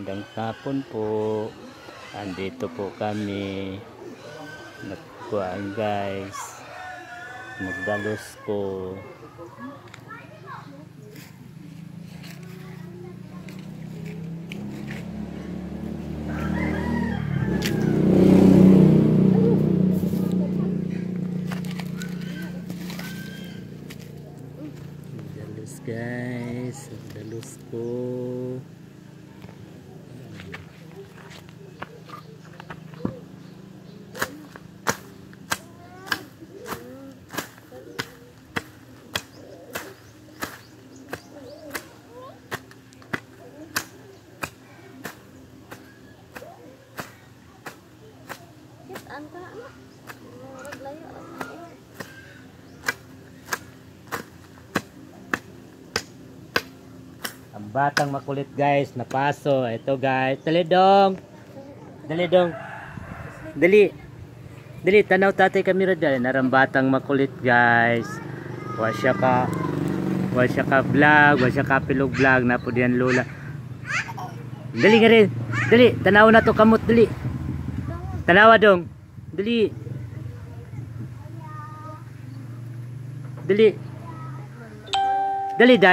Magandang hapon po. Andito po kami. Nagkuhaan guys. Magdalos po. Magdalos guys. Magdalos po. Ang batang makulit guys, napaso. Ito guys, dali dong. Dali dong. Dali. Dali, tanaw tatay kamera dali. Narang batang makulit guys. Wa siya ka vlog, wa siya ka pilog vlog na po diyan lola. Dali nga rin. Dali, tanaw na to kamot dali. Tanawa dong. Dali. Dali. Dali dai.